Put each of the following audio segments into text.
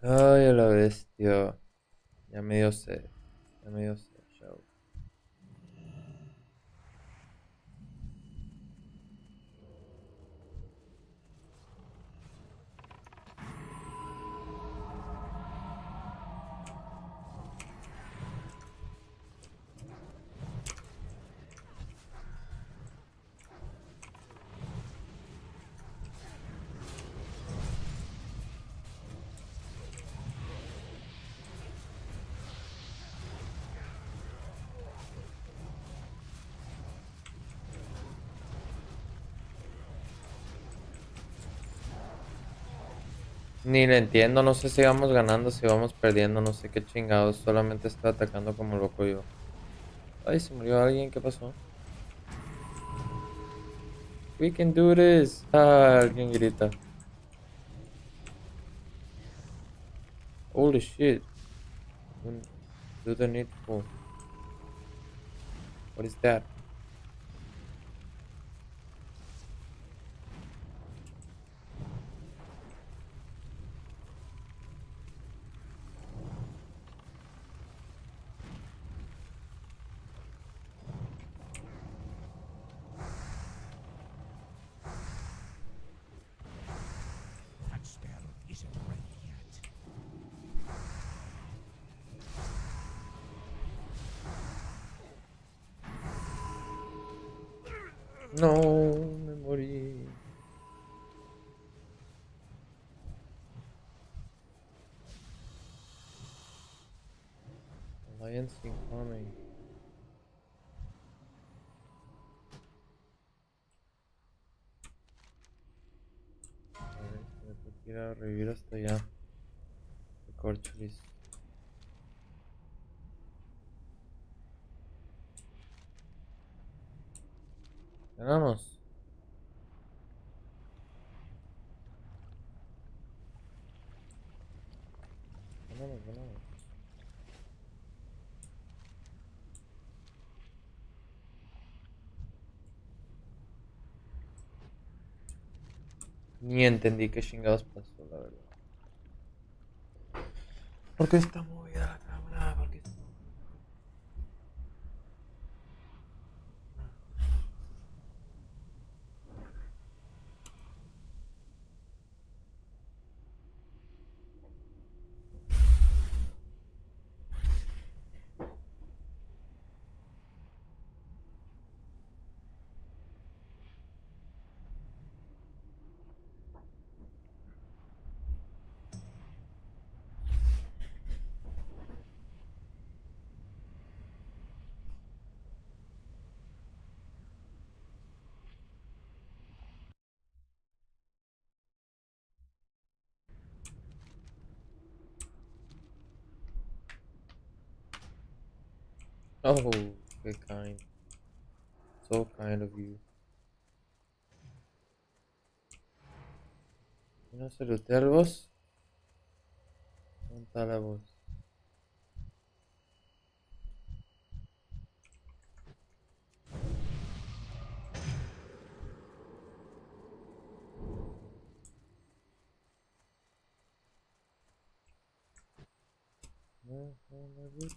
Ay, a la bestia. Ya me dio sed. Ya me dio sed, chao. Ni le entiendo, no sé si vamos ganando, si vamos perdiendo, no sé qué chingados. Solamente estoy atacando como loco yo. Ay, se murió alguien, ¿qué pasó? We can do this. Ah, alguien grita. Holy shit. Do the needful. What is that? That spell isn't ready yet. No, me morí. Alliance incoming. A ver, me tengo que ir a revivir hasta allá. De corcholis. Ganamos. Ganamos, ganamos. Ni entendí qué chingados pasó, la verdad. ¿Por qué está movida la cámara? ¿Por qué está movida? Oh, qué kind. So kind of you. ¿No se lootea el boss? ¿Dónde está la voz? No, no, no, no.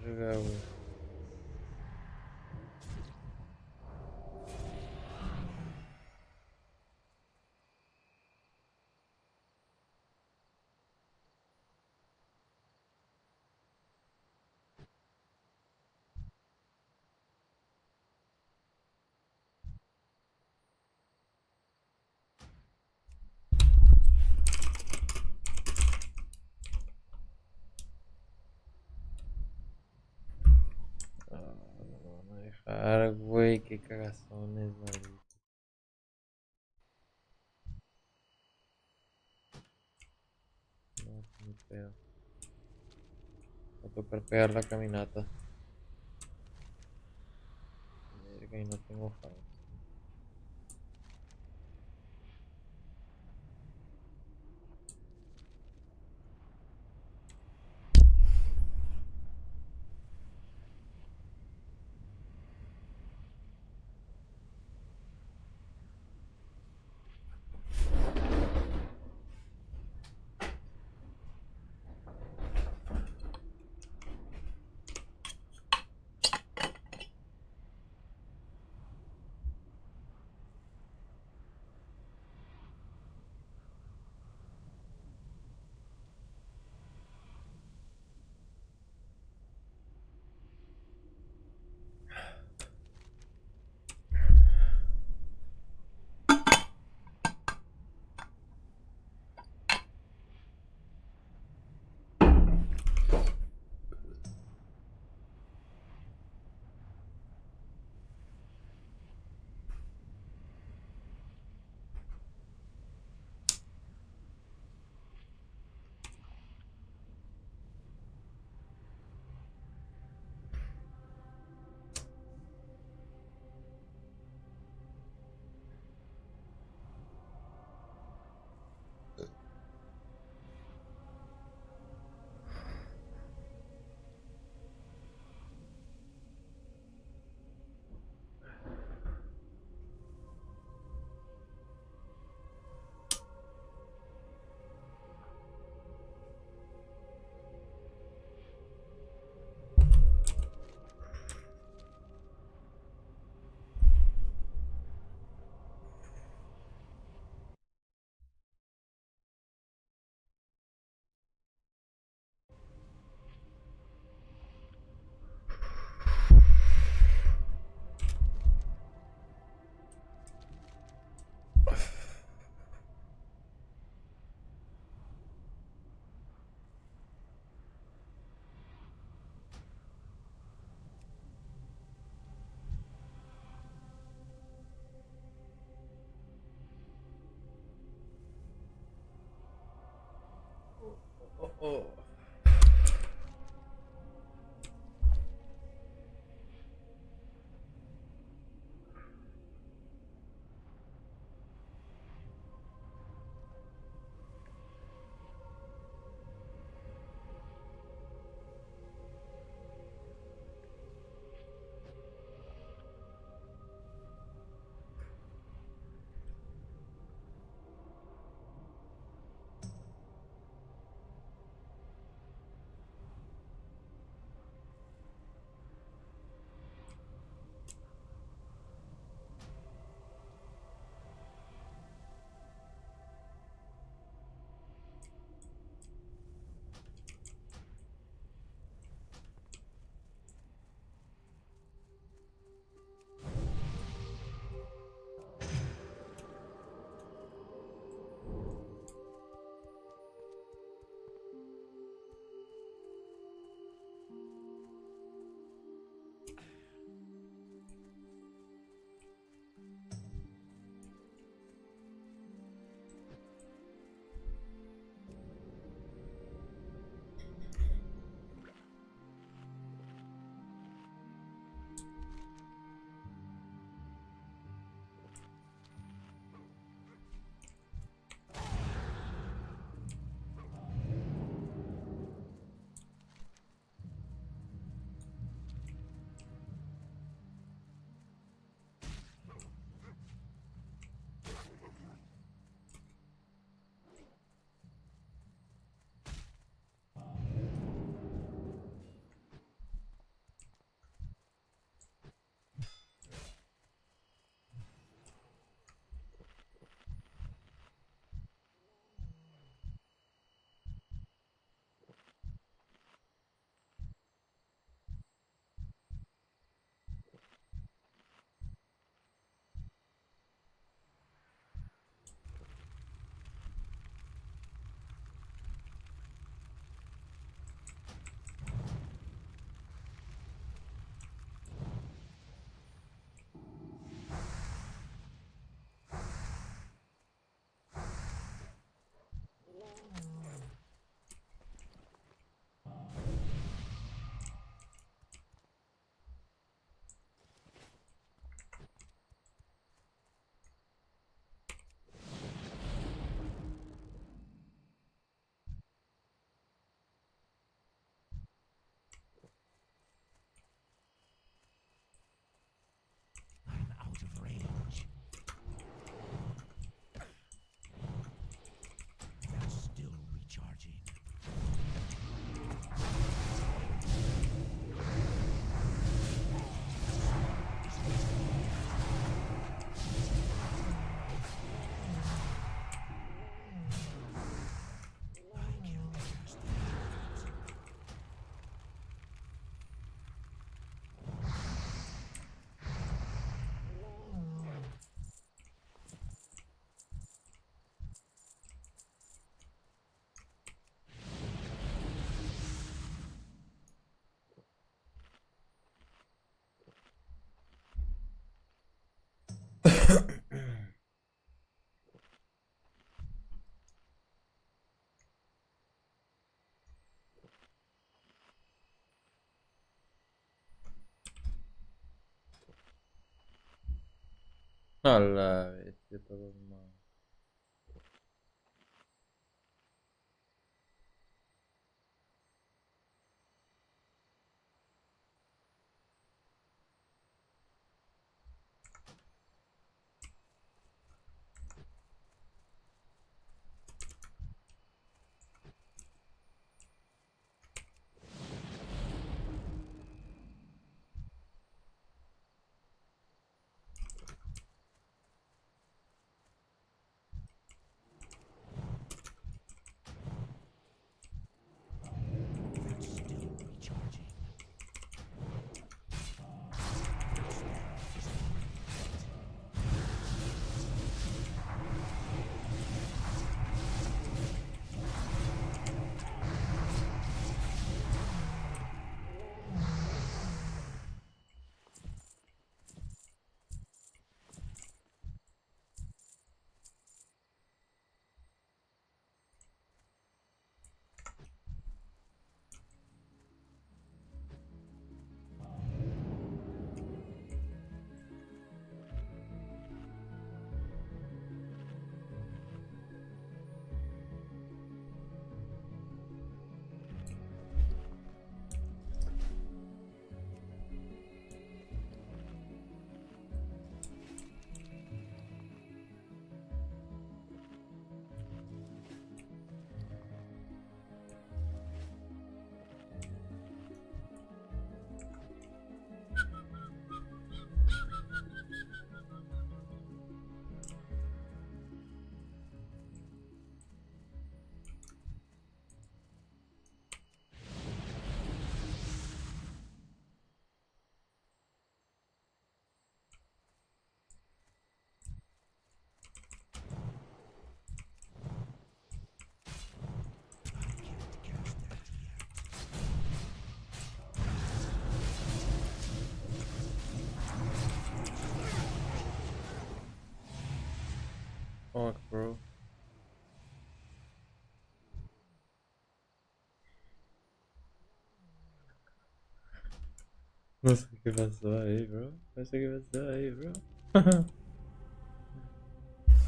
Verga, güey. qué cagazones, maldito. No, ni pedo. Va a tocar pegar la caminata. Verga, y no tengo house. Oh, oh. A la bestia, todo mal. That's still recharging. Fuck, bro. No sé qué pasó ahí, bro. No sé qué pasó ahí, bro.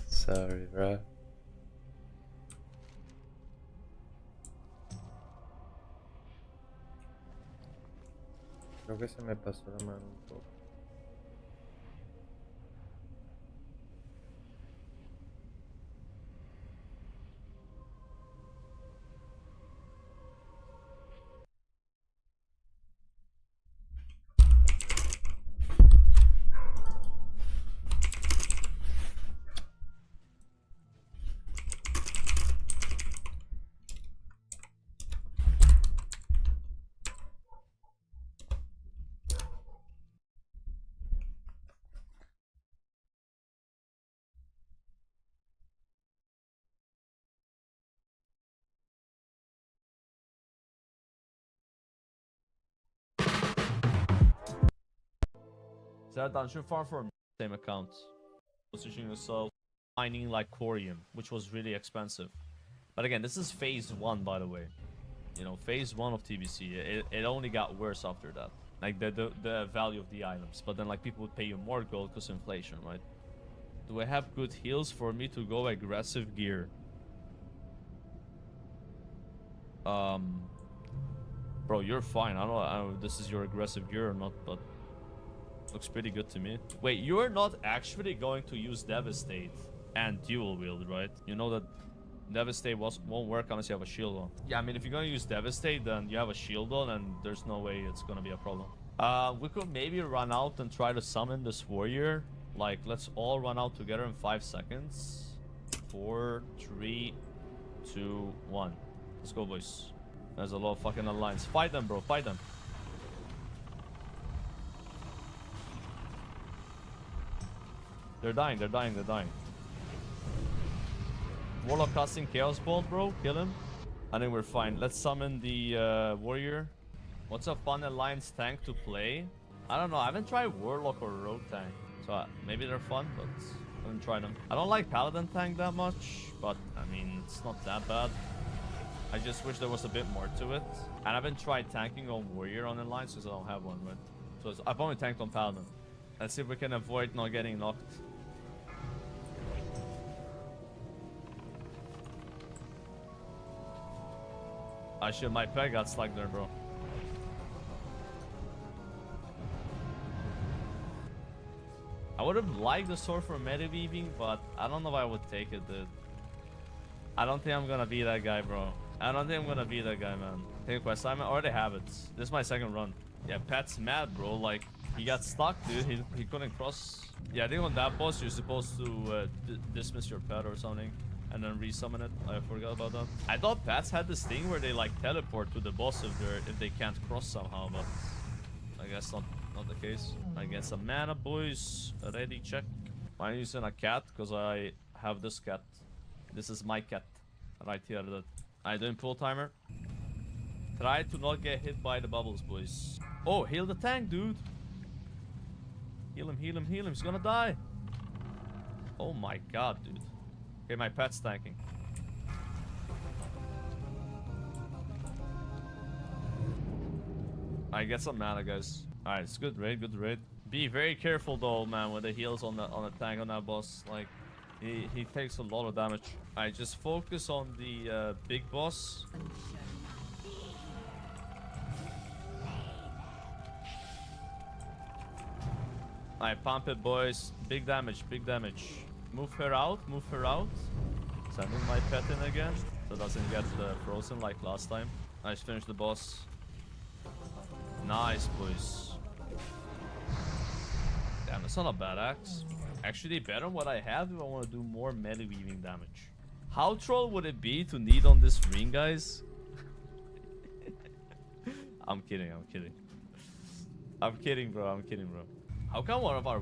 Sorry, bro. Creo que se me pasó la mano un poco. That dungeon farm for same account. Positioning yourself, mining like corium, which was really expensive. But again, this is phase 1, by the way. You know, phase 1 of TBC. It only got worse after that. Like the value of the items. But then like people would pay you more gold because inflation, right? Do I have good heals for me to go aggressive gear? Bro, you're fine. I don't know if this is your aggressive gear or not, but looks pretty good to me. Wait, you're not actually going to use Devastate and Dual Wield, right? You know that Devastate won't work unless you have a shield on. Yeah, I mean, if you're gonna use Devastate, then you have a shield on, and there's no way it's gonna be a problem. We could maybe run out and try to summon this warrior. Like, let's all run out together in 5 seconds. 4, 3, 2, 1. Let's go, boys. There's a lot of fucking alliance. Fight them, bro. Fight them. They're dying. They're dying. They're dying. Warlock casting Chaos Bolt, bro. Kill him. I think we're fine. Let's summon the warrior. What's a fun alliance tank to play? I don't know. I haven't tried Warlock or Rogue tank. So maybe they're fun, but I haven't tried them. I don't like Paladin tank that much, but I mean, it's not that bad. I just wish there was a bit more to it. And I haven't tried tanking on Warrior on inline since I don't have one, right? So I've only tanked on Paladin. Let's see if we can avoid not getting knocked. My peg got slugged there, bro. I would have liked the sword for meta weaving, but I don't know if I would take it, dude. I don't think I'm gonna be that guy, bro. I don't think I'm gonna be that guy, man. Take a quest assignment. I already have it. This is my second run. Yeah, Pat's mad, bro. Like, he got stuck, dude. He couldn't cross. Yeah, I think on that boss, you're supposed to dismiss your pet or something. And then resummon it. I forgot about that. I thought Pats had this thing where they like teleport to the boss if they can't cross somehow, but I guess not the case. I guess a mana, boys. Ready, check. I'm using a cat because I have this cat. This is my cat right here. That I doing pull timer. Try to not get hit by the bubbles, boys. Oh, heal the tank, dude. Heal him, heal him, heal him. He's gonna die. Oh my god, dude. Okay, my pet's tanking. I get some mana, guys. Alright, it's good raid, good raid. Be very careful though, man, with the heals on the tank on that boss. Like, he takes a lot of damage. Alright, just focus on the big boss. Alright, pump it, boys. Big damage, big damage. Move her out, move her out. Sending my pet in again, so it doesn't get frozen like last time. Nice, finish the boss. Nice, boys. Damn, that's not a bad axe. Actually, better than what I have if I want to do more melee weaving damage. How troll would it be to need on this ring, guys? I'm kidding, I'm kidding. I'm kidding, bro, I'm kidding, bro. How come one of our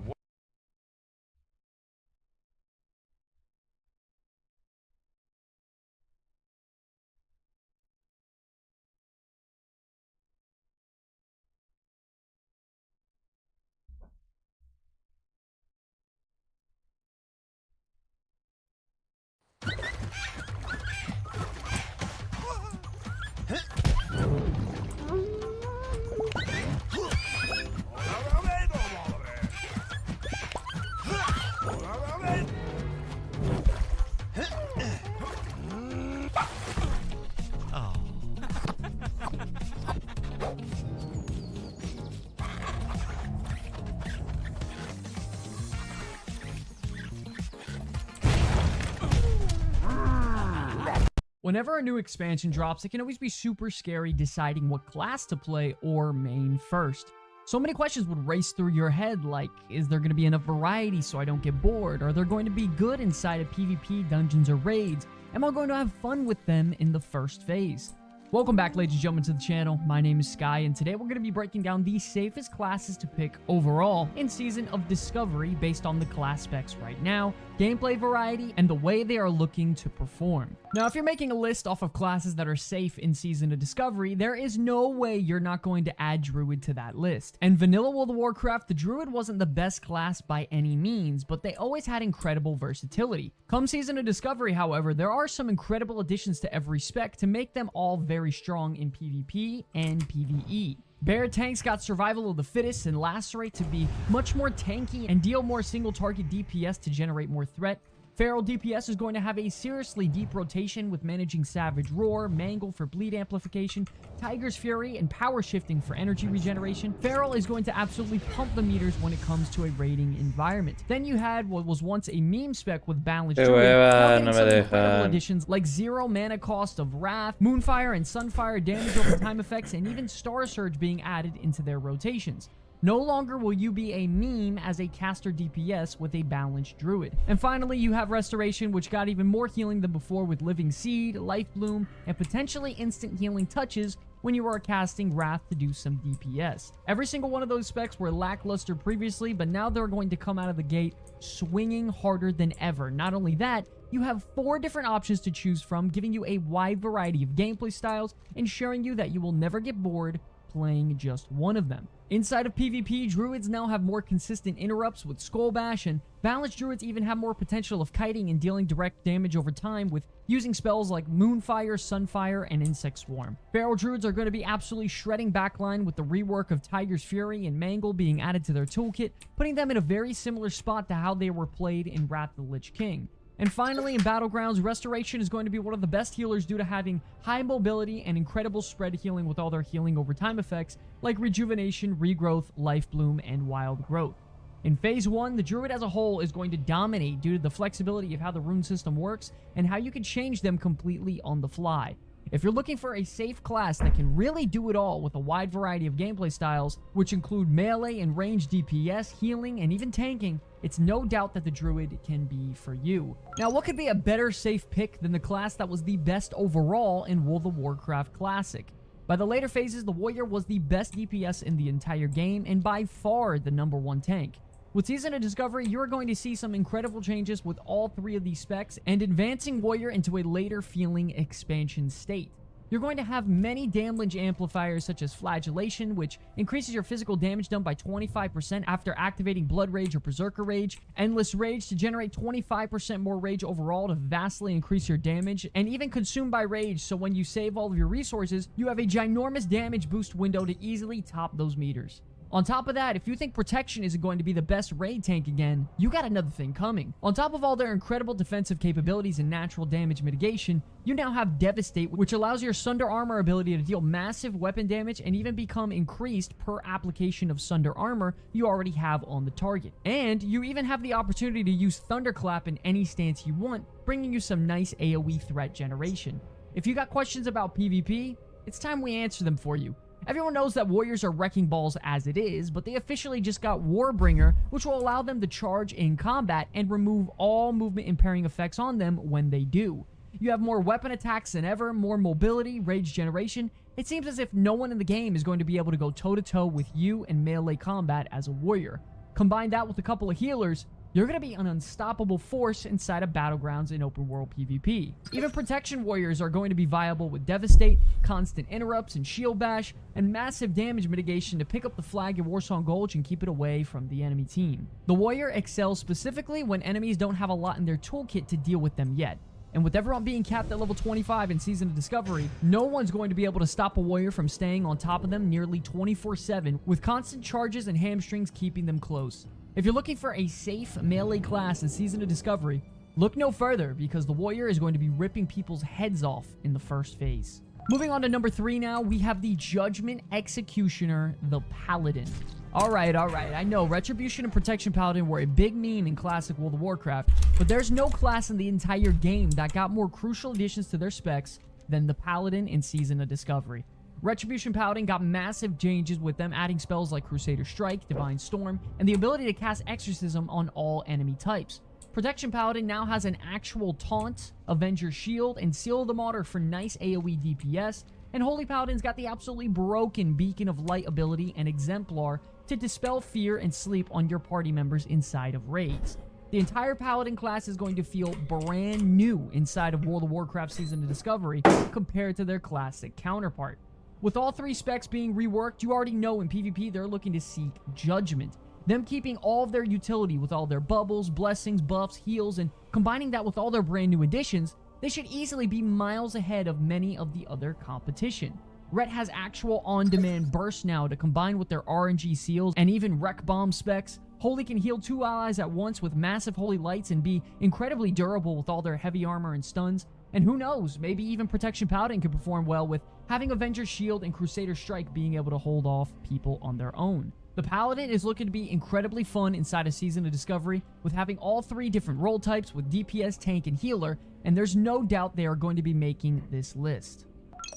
Whenever a new expansion drops, it can always be super scary deciding what class to play or main first. So many questions would race through your head like, is there going to be enough variety so I don't get bored? Are there going to be good inside of PvP, dungeons, or raids? Am I going to have fun with them in the first phase? Welcome back, ladies and gentlemen, to the channel. My name is Sky, and today we're going to be breaking down the safest classes to pick overall in Season of Discovery based on the class specs right now, gameplay variety, and the way they are looking to perform. Now, if you're making a list off of classes that are safe in Season of Discovery, there is no way you're not going to add Druid to that list. And Vanilla World of Warcraft, the Druid wasn't the best class by any means, but they always had incredible versatility. Come Season of Discovery, however, there are some incredible additions to every spec to make them all very strong in PvP and PvE. Bear tanks got Survival of the Fittest and Lacerate to be much more tanky and deal more single target DPS to generate more threat. Feral DPS is going to have a seriously deep rotation with managing Savage Roar, Mangle for bleed amplification, Tiger's Fury, and Power Shifting for energy regeneration. Feral is going to absolutely pump the meters when it comes to a raiding environment. Then you had what was once a meme spec with Balanced Druid, now getting some incredible additions like 0 mana cost of Wrath, Moonfire and Sunfire damage over time effects, and even Star Surge being added into their rotations. No longer will you be a meme as a caster DPS with a balanced Druid. And finally, you have Restoration, which got even more healing than before with Living Seed, Life Bloom, and potentially instant healing touches when you are casting Wrath to do some DPS. Every single one of those specs were lackluster previously, but now they're going to come out of the gate swinging harder than ever. Not only that, you have 4 different options to choose from, giving you a wide variety of gameplay styles, ensuring you that you will never get bored playing just one of them. Inside of PvP, druids now have more consistent interrupts with Skull Bash, and balanced druids even have more potential of kiting and dealing direct damage over time with using spells like Moonfire, Sunfire, and Insect Swarm. Feral druids are going to be absolutely shredding backline with the rework of Tiger's Fury and Mangle being added to their toolkit, putting them in a very similar spot to how they were played in Wrath of the Lich King. And finally, in Battlegrounds, Restoration is going to be one of the best healers due to having high mobility and incredible spread healing with all their healing over time effects like Rejuvenation, Regrowth, Life Bloom, and Wild Growth. In Phase 1, the Druid as a whole is going to dominate due to the flexibility of how the rune system works and how you can change them completely on the fly. If you're looking for a safe class that can really do it all with a wide variety of gameplay styles, which include melee and ranged DPS, healing, and even tanking, it's no doubt that the Druid can be for you. Now, what could be a better safe pick than the class that was the best overall in World of Warcraft Classic? By the later phases, the Warrior was the best DPS in the entire game and by far the #1 tank. With Season of Discovery, you're going to see some incredible changes with all three of these specs and advancing Warrior into a later feeling expansion state. You're going to have many damage amplifiers such as Flagellation, which increases your physical damage done by 25% after activating Blood Rage or Berserker Rage, Endless Rage to generate 25% more rage overall to vastly increase your damage, and even Consumed by Rage, so when you save all of your resources, you have a ginormous damage boost window to easily top those meters. On top of that, if you think Protection isn't going to be the best raid tank again, you got another thing coming. On top of all their incredible defensive capabilities and natural damage mitigation, you now have Devastate, which allows your Sunder Armor ability to deal massive weapon damage and even become increased per application of Sunder Armor you already have on the target. And you even have the opportunity to use Thunderclap in any stance you want, bringing you some nice AoE threat generation. If you got questions about PvP, it's time we answer them for you. Everyone knows that Warriors are wrecking balls as it is, but they officially just got Warbringer, which will allow them to charge in combat and remove all movement impairing effects on them when they do. You have more weapon attacks than ever, more mobility, rage generation. It seems as if no one in the game is going to be able to go toe-to-toe with you in melee combat as a Warrior. Combine that with a couple of healers, you're going to be an unstoppable force inside of Battlegrounds in open world PvP. Even Protection Warriors are going to be viable with Devastate, constant interrupts and Shield Bash, and massive damage mitigation to pick up the flag in Warsong Gulch and keep it away from the enemy team. The Warrior excels specifically when enemies don't have a lot in their toolkit to deal with them yet. And with everyone being capped at level 25 in Season of Discovery, no one's going to be able to stop a Warrior from staying on top of them nearly 24/7 with constant charges and hamstrings keeping them close. If you're looking for a safe melee class in Season of Discovery, look no further because the Warrior is going to be ripping people's heads off in the first phase. Moving on to number 3 now, we have the Judgment Executioner, the Paladin. Alright, I know Retribution and Protection Paladin were a big meme in classic World of Warcraft, but there's no class in the entire game that got more crucial additions to their specs than the Paladin in Season of Discovery. Retribution Paladin got massive changes with them adding spells like Crusader Strike, Divine Storm, and the ability to cast Exorcism on all enemy types. Protection Paladin now has an actual Taunt, Avenger Shield, and Seal of the Martyr for nice AoE DPS, and Holy Paladin's got the absolutely broken Beacon of Light ability and Exemplar to dispel fear and sleep on your party members inside of raids. The entire Paladin class is going to feel brand new inside of World of Warcraft Season of Discovery compared to their classic counterpart. With all three specs being reworked, you already know in PvP they're looking to seek judgment. Them keeping all of their utility with all their bubbles, blessings, buffs, heals, and combining that with all their brand new additions, they should easily be miles ahead of many of the other competition. Ret has actual on-demand bursts now to combine with their RNG seals and even Wreck Bomb specs. Holy can heal 2 allies at once with massive Holy Lights and be incredibly durable with all their heavy armor and stuns. And who knows, maybe even Protection Paladin could perform well with having Avenger Shield and Crusader Strike being able to hold off people on their own. The Paladin is looking to be incredibly fun inside a Season of Discovery with having all three different role types with DPS, tank, and healer, and there's no doubt they are going to be making this list.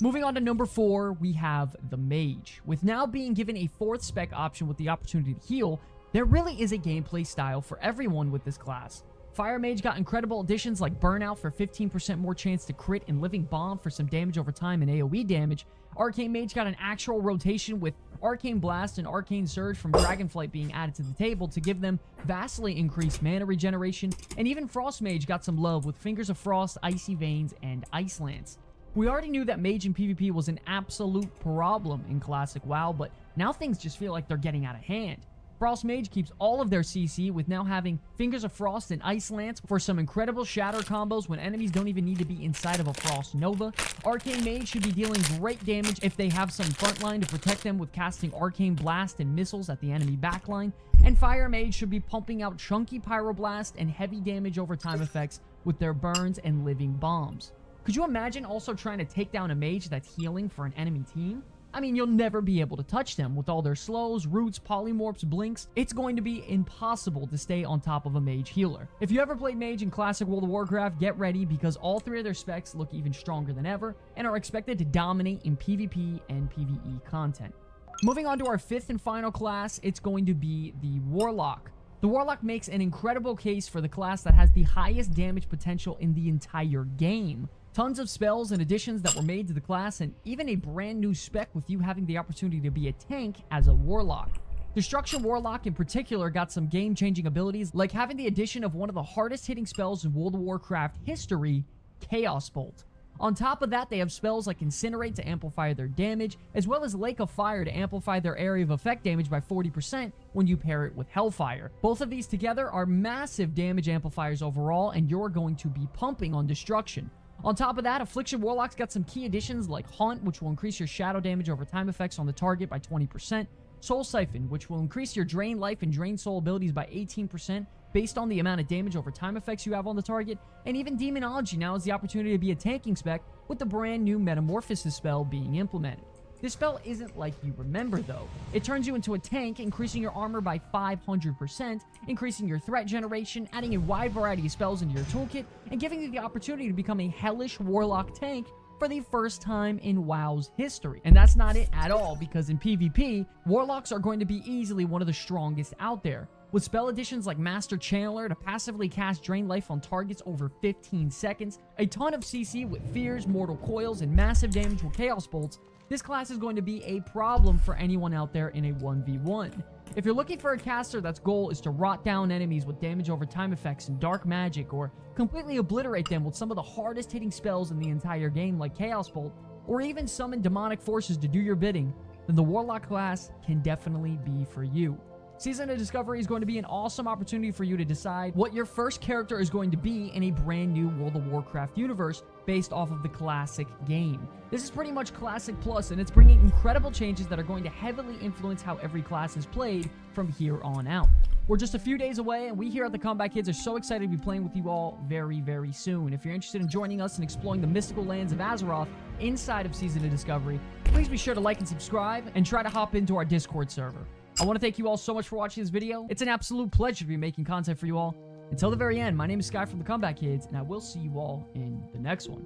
Moving on to number 4, we have the Mage. With now being given a 4th spec option with the opportunity to heal, there really is a gameplay style for everyone with this class. Fire Mage got incredible additions like Burnout for 15% more chance to crit and Living Bomb for some damage over time and AoE damage. Arcane Mage got an actual rotation with Arcane Blast and Arcane Surge from Dragonflight being added to the table to give them vastly increased mana regeneration, and even Frost Mage got some love with Fingers of Frost, Icy Veins, and Ice Lance. We already knew that mage in PvP was an absolute problem in Classic WoW, but now things just feel like they're getting out of hand. Frost Mage keeps all of their CC, with now having Fingers of Frost and Ice Lance for some incredible shatter combos when enemies don't even need to be inside of a Frost Nova. Arcane Mage should be dealing great damage if they have some frontline to protect them with casting Arcane Blast and missiles at the enemy backline. And Fire Mage should be pumping out chunky Pyroblast and heavy damage over time effects with their burns and living bombs. Could you imagine also trying to take down a mage that's healing for an enemy team? I mean, you'll never be able to touch them with all their slows, roots, polymorphs, blinks. It's going to be impossible to stay on top of a mage healer. If you ever played mage in Classic World of Warcraft, get ready, because all three of their specs look even stronger than ever and are expected to dominate in PvP and PvE content. Moving on to our fifth and final class, it's going to be the Warlock. The Warlock makes an incredible case for the class that has the highest damage potential in the entire game. Tons of spells and additions that were made to the class, and even a brand new spec with you having the opportunity to be a tank as a Warlock. Destruction Warlock in particular got some game-changing abilities, like having the addition of one of the hardest hitting spells in World of Warcraft history, Chaos Bolt. On top of that, they have spells like Incinerate to amplify their damage, as well as Lake of Fire to amplify their area of effect damage by 40% when you pair it with Hellfire. Both of these together are massive damage amplifiers overall, and you're going to be pumping on Destruction. On top of that, Affliction Warlock's got some key additions like Haunt, which will increase your shadow damage over time effects on the target by 20%, Soul Siphon, which will increase your Drain Life and Drain Soul abilities by 18% based on the amount of damage over time effects you have on the target, and even Demonology now has the opportunity to be a tanking spec with the brand new Metamorphosis spell being implemented. This spell isn't like you remember though. It turns you into a tank, increasing your armor by 500%, increasing your threat generation, adding a wide variety of spells into your toolkit, and giving you the opportunity to become a hellish Warlock tank for the first time in WoW's history. And that's not it at all, because in PvP, Warlocks are going to be easily one of the strongest out there. With spell additions like Master Channeler to passively cast Drain Life on targets over 15 seconds, a ton of CC with Fears, Mortal Coils, and massive damage with Chaos Bolts, this class is going to be a problem for anyone out there in a 1v1. If you're looking for a caster that's goal is to rot down enemies with damage over time effects and dark magic, or completely obliterate them with some of the hardest hitting spells in the entire game like Chaos Bolt, or even summon demonic forces to do your bidding, then the Warlock class can definitely be for you. Season of Discovery is going to be an awesome opportunity for you to decide what your first character is going to be in a brand new World of Warcraft universe based off of the classic game. This is pretty much Classic Plus, and it's bringing incredible changes that are going to heavily influence how every class is played from here on out. We're just a few days away, and we here at the Combat Kids are so excited to be playing with you all very, very soon. If you're interested in joining us and exploring the mystical lands of Azeroth inside of Season of Discovery, please be sure to like and subscribe, and try to hop into our Discord server. I want to thank you all so much for watching this video. It's an absolute pleasure to be making content for you all. Until the very end, my name is Sky from the Combat Kids, and I will see you all in the next one.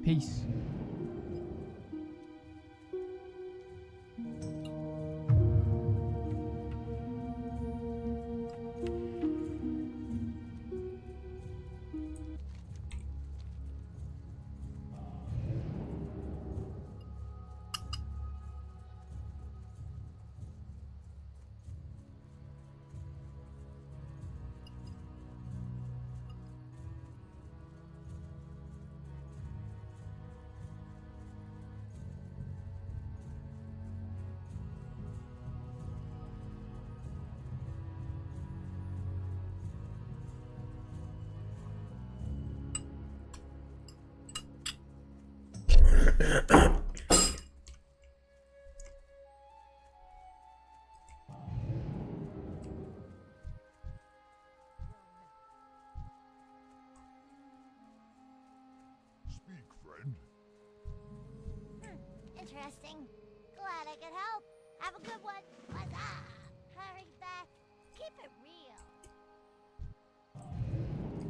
Peace. Speak, friend. Interesting. Glad I could help. Have a good one. Huzzah! Hurry back. Keep it real.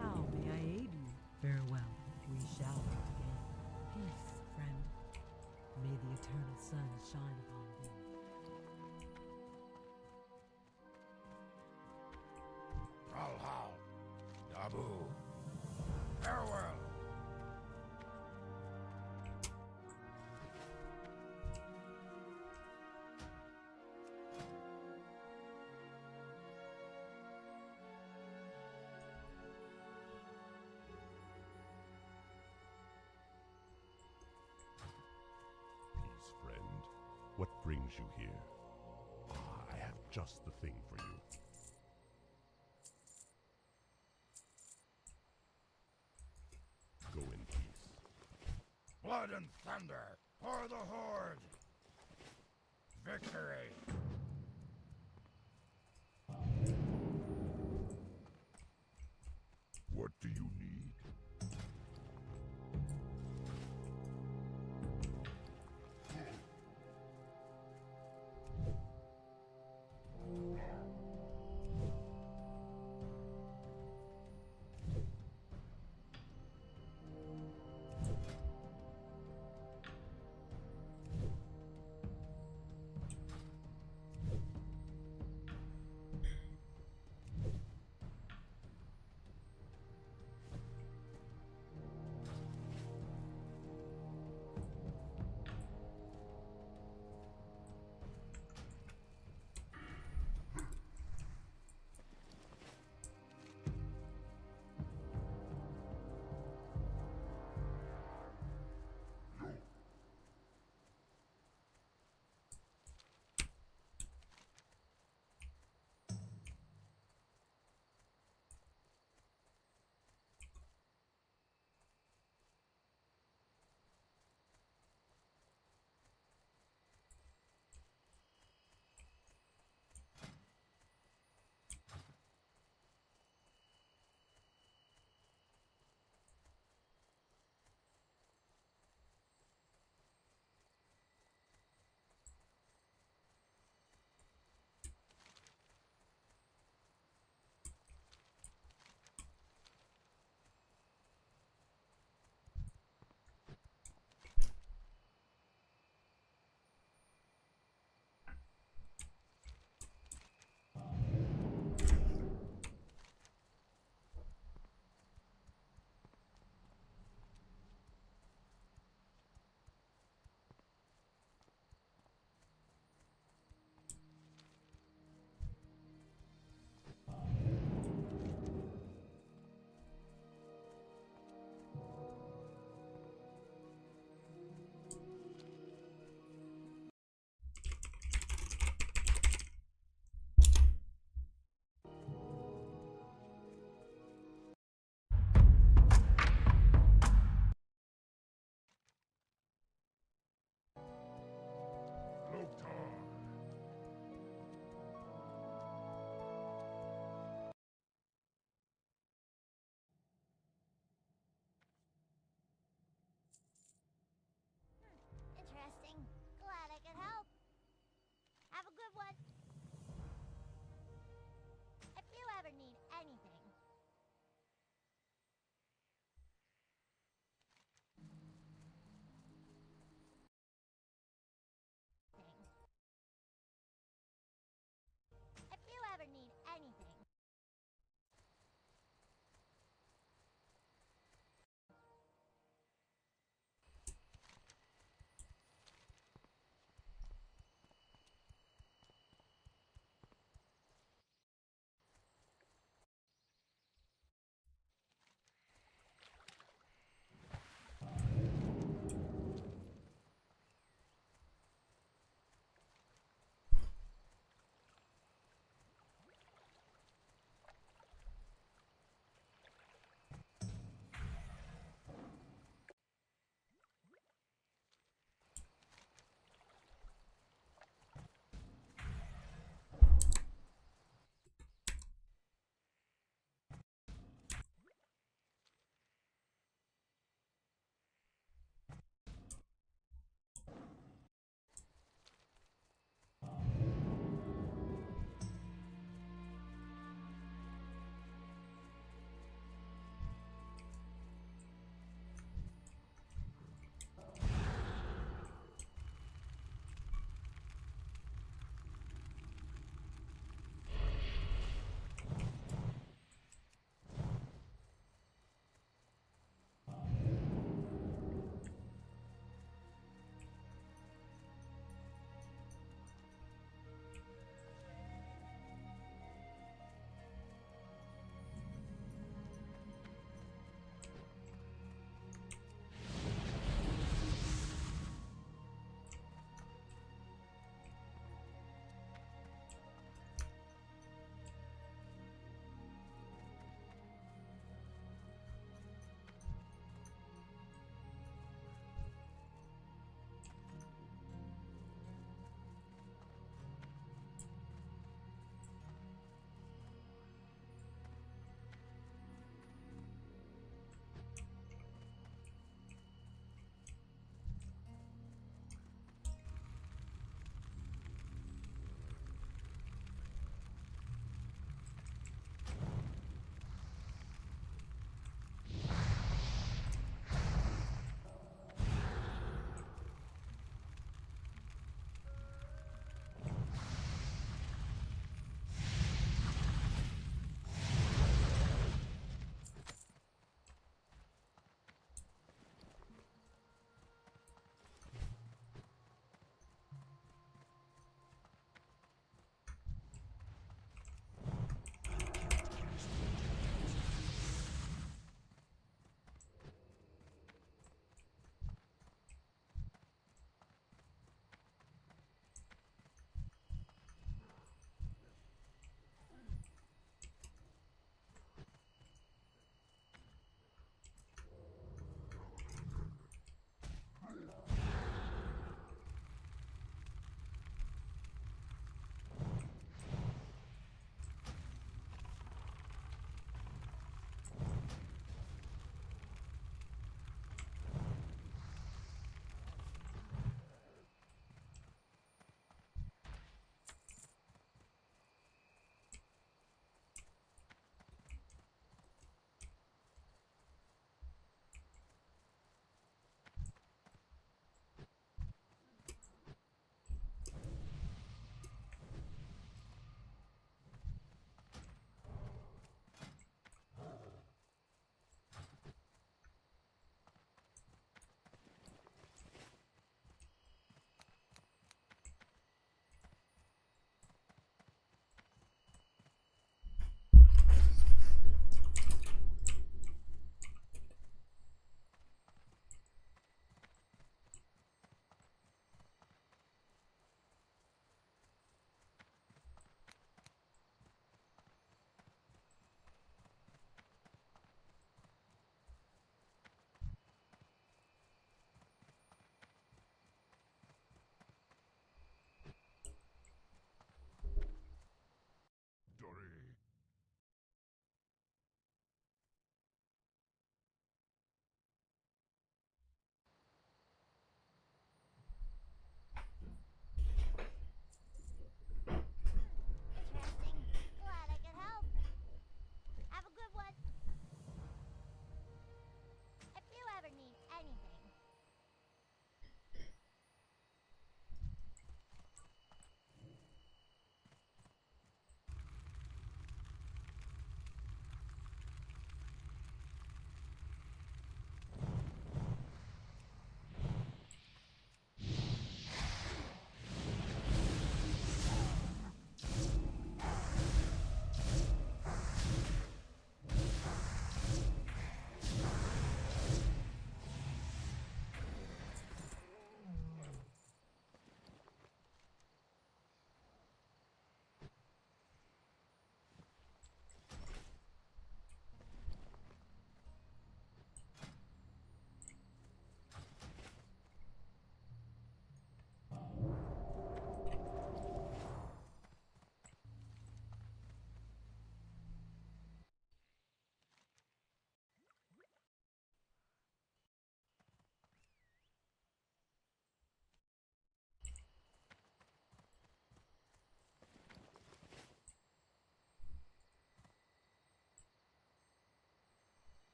How may I aid you? Farewell. We shall meet again. Peace, friend. May the eternal sun shine upon thee. Valhall. Dabu. Farewell. What brings you here? I have just the thing for you. Go in peace. Blood and thunder for the Horde! Victory! What do you need?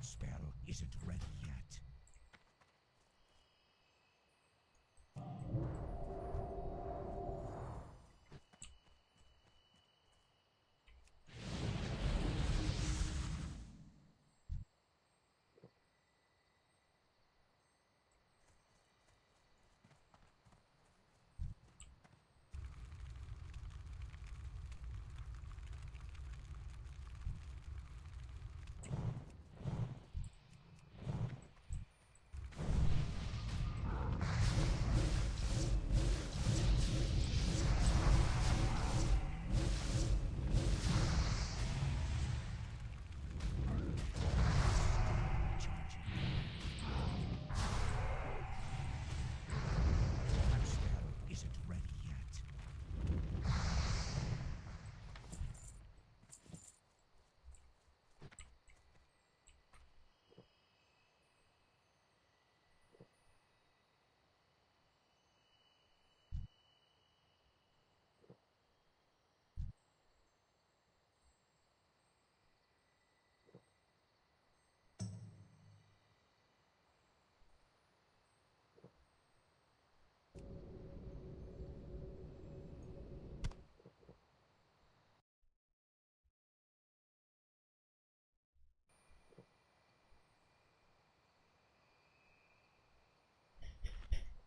spell isn't ready yet. That spell isn't ready yet.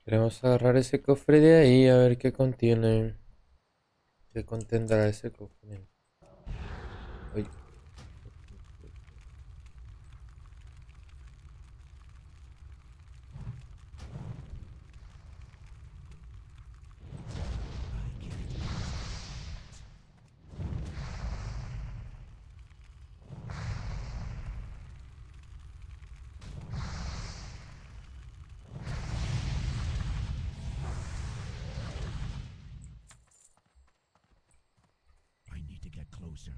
Queremos agarrar ese cofre de ahí a ver qué contiene. ¿Qué contendrá ese cofre? Uy. I need to get closer.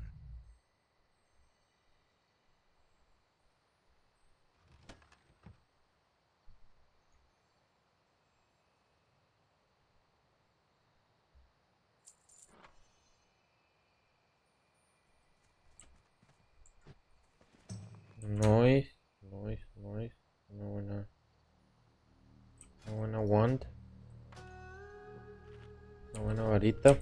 Noise, noise, noise. Una buena wand. Una buena varita.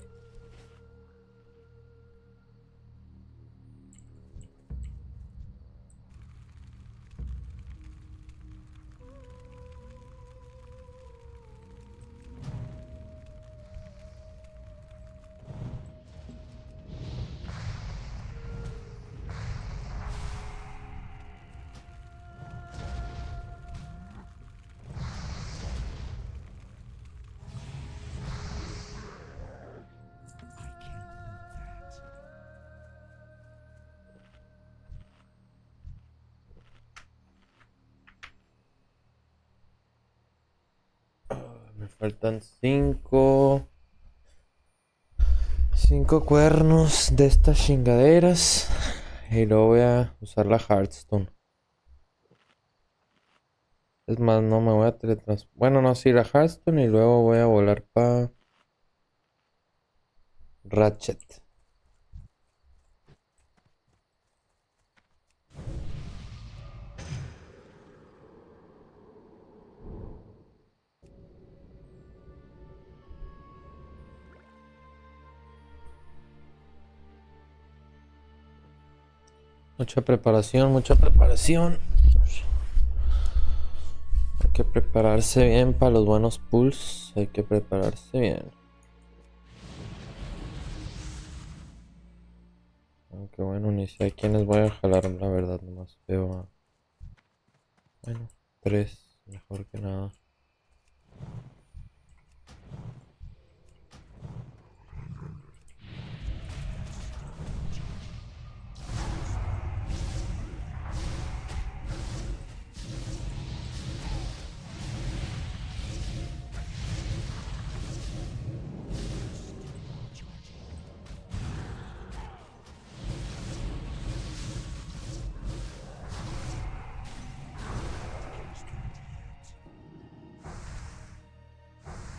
I can't hold that. Me faltan 5 cuernos de estas chingaderas. Y luego voy a usar la Hearthstone. Es más, no me voy a teletransportar. Bueno, no, sí, la Hearthstone y luego voy a volar para Ratchet. Mucha preparación, mucha preparación. Hay que prepararse bien para los buenos pulls. Hay que prepararse bien. Aunque bueno, ni sé a quiénes voy a jalar, la verdad, nomás veo a... Bueno, 3, mejor que nada.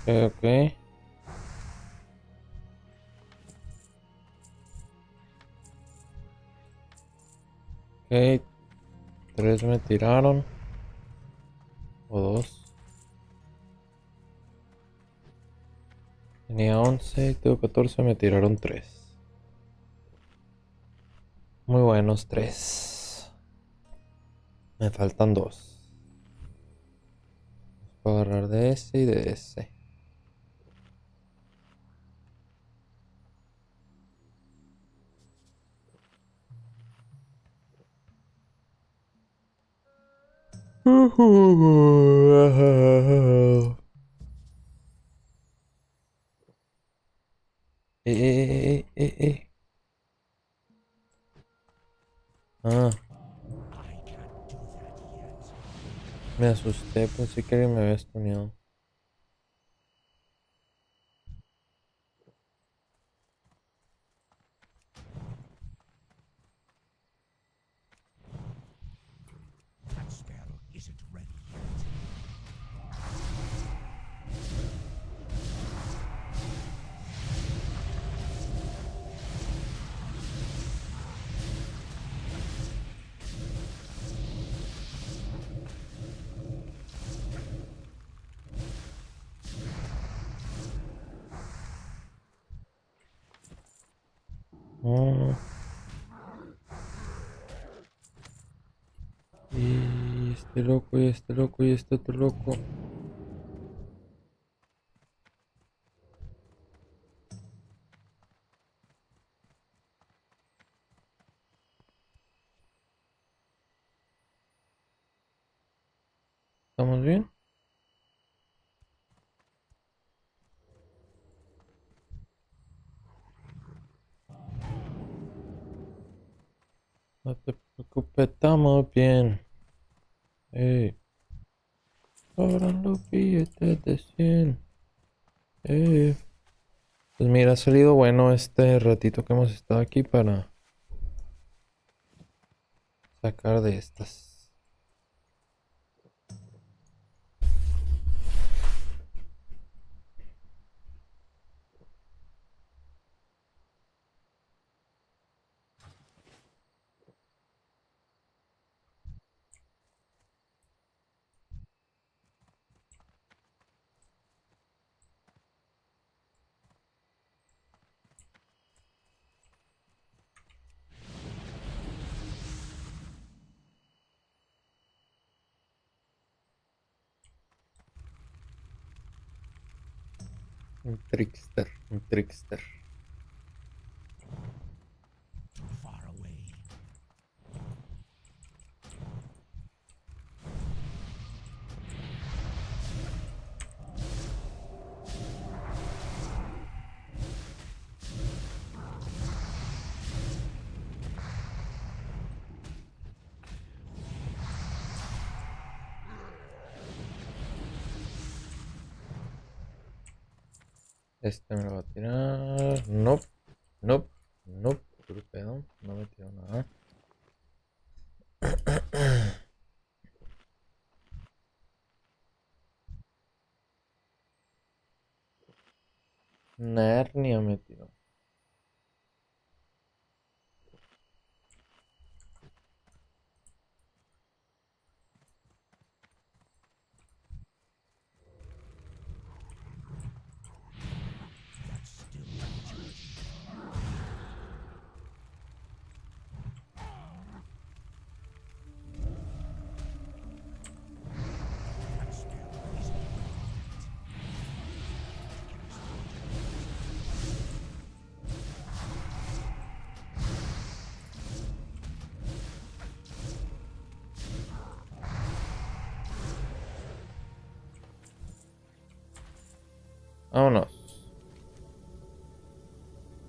Ok. Ok. 3 me tiraron. O 2. Tenía 11 y tengo 14, me tiraron 3. Muy buenos 3. Me faltan 2. Puedo agarrar de ese y de ese. Eh. Ah, I can't do that yet. me asusté, pensé que alguien me había stuneado. That spell isn't ready yet. Ah. Y este loco, y este loco, y este otro loco. ¿Estamos bien? No te preocupes, estamos bien. Ey, sobran los billetes de 100. Ey. Pues mira, ha salido bueno este ratito que hemos estado aquí para sacar de estas. Un trickster, un trickster. Too far away. Este me lo va a tirar. Nope, nope, nope. Puro pedo, no me tiró nada. Narnia me tiró. That's still charging. That spell isn't ready yet. Vámonos.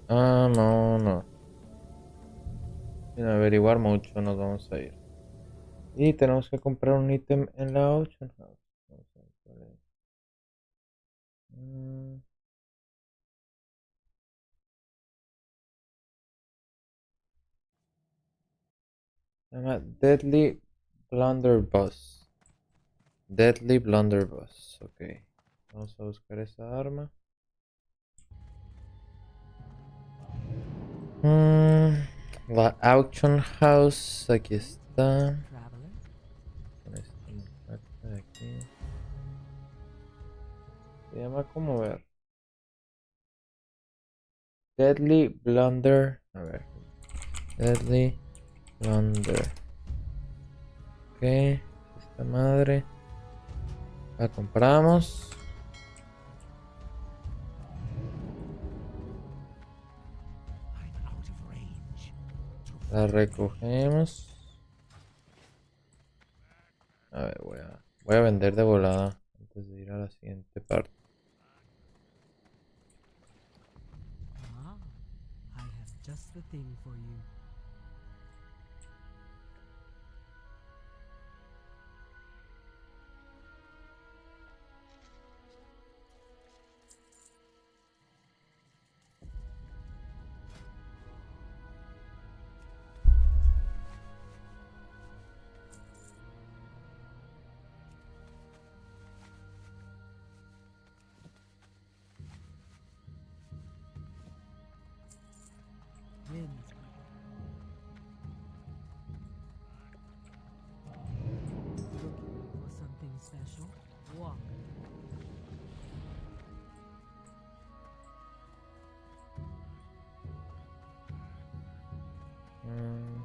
Vámonos. Sin averiguar mucho nos vamos a ir. Y tenemos que comprar un ítem en la Ocean House. Vamos a ver cuál es. Se llama Deadly Blunderbuss. Deadly Blunderbuss. Ok. Vamos a buscar esa arma. La Auction House. Aquí está. Traveler, aquí. Se llama como ver. Deadly Blunder. A ver. Deadly Blunder. Ok. Esta madre. La compramos. I'm out of range. La recogemos. A ver, voy a vender de volada antes de ir a la siguiente parte. Ah, I have just the thing for you. Winds. Looking for something special? Walk. Mm,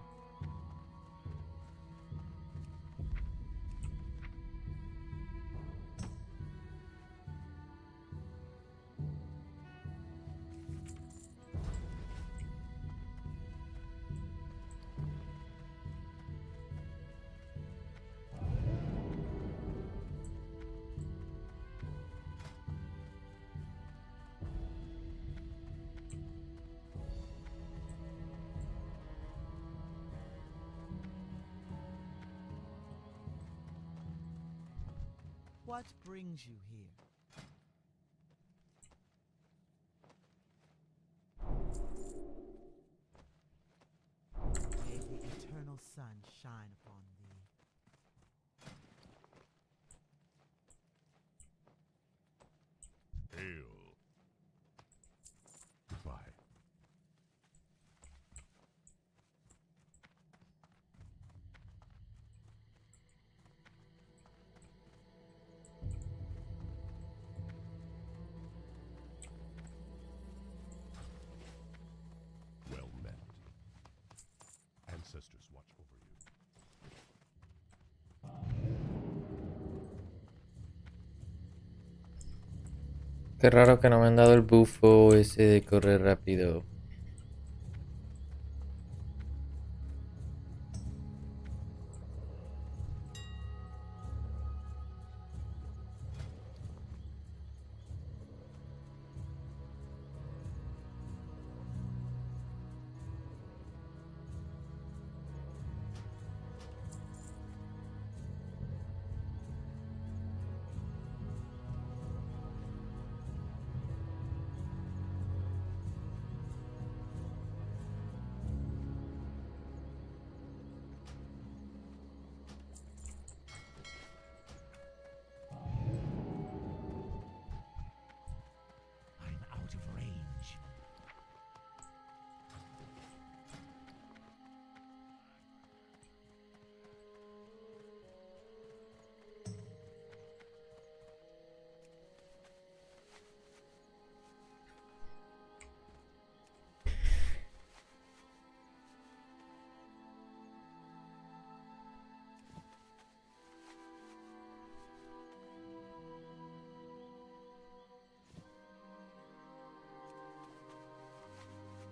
What brings you here? May the eternal sun shine upon thee. Hail. Goodbye. Well met. Ancestors watch over you. qué raro que no me han dado el bufo ese de correr rápido. I'm out of range.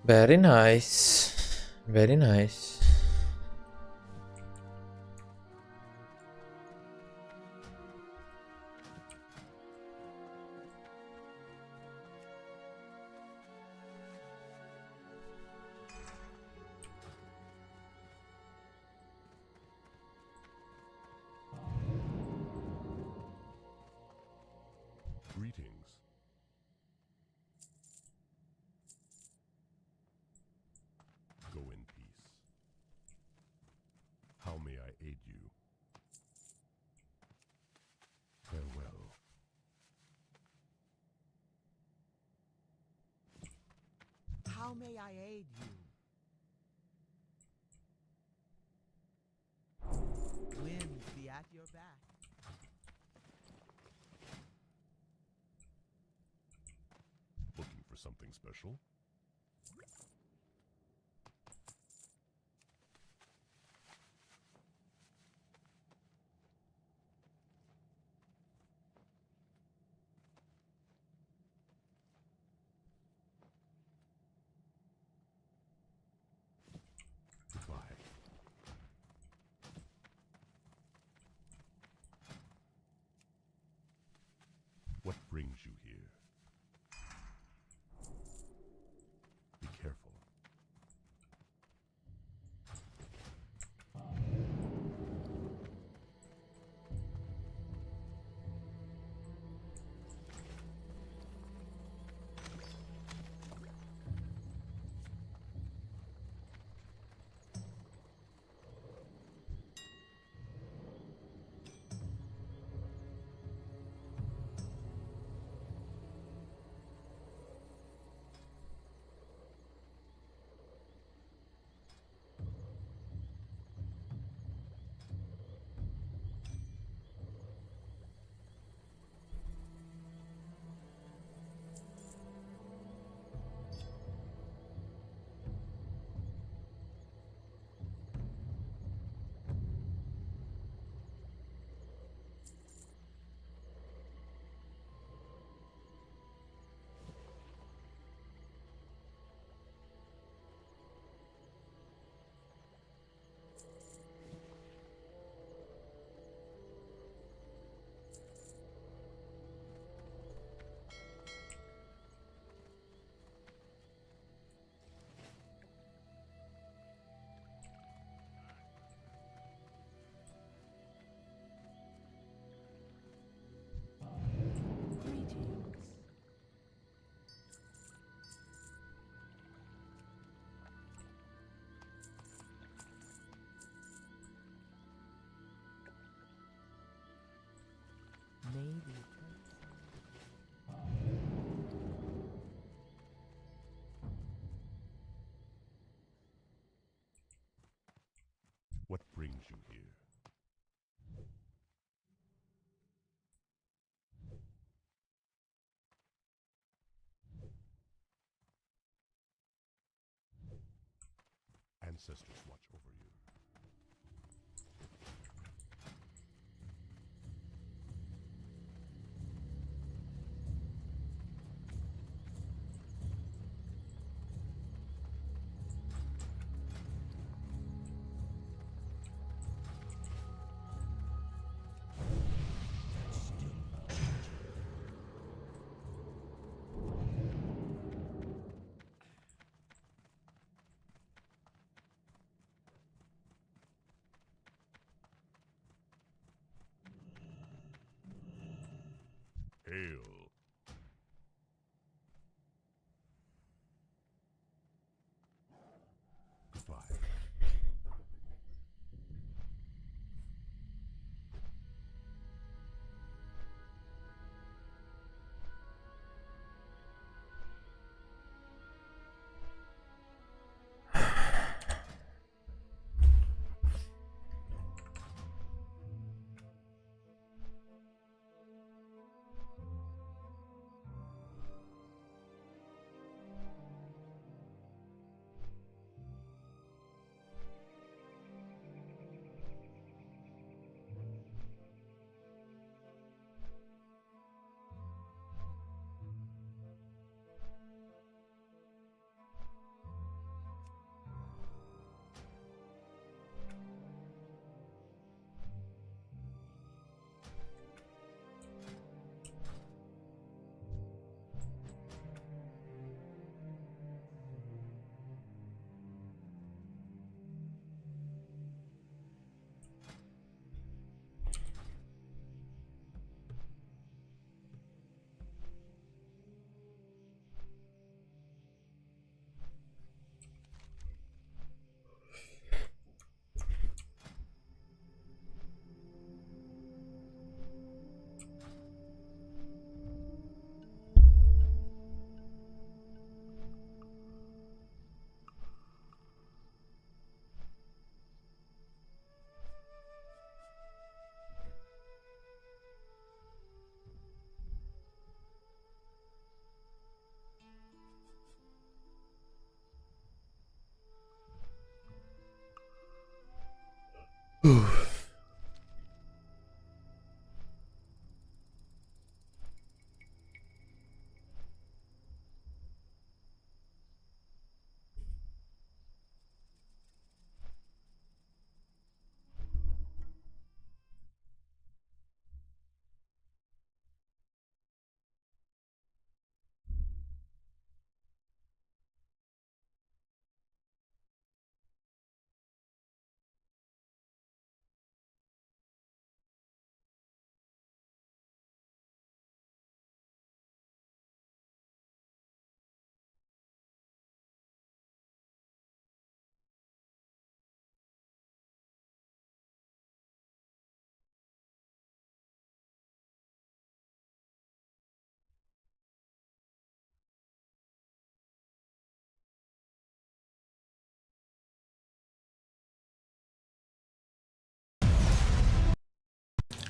Very nice. Very nice. Greetings. Go in peace. How may I aid you? Farewell. How may I aid you? Winds be at your back. something special? Goodbye. What brings you here? Be careful. Greetings. May the eternal What brings you here? Ancestors watch over you. Hail. Goodbye.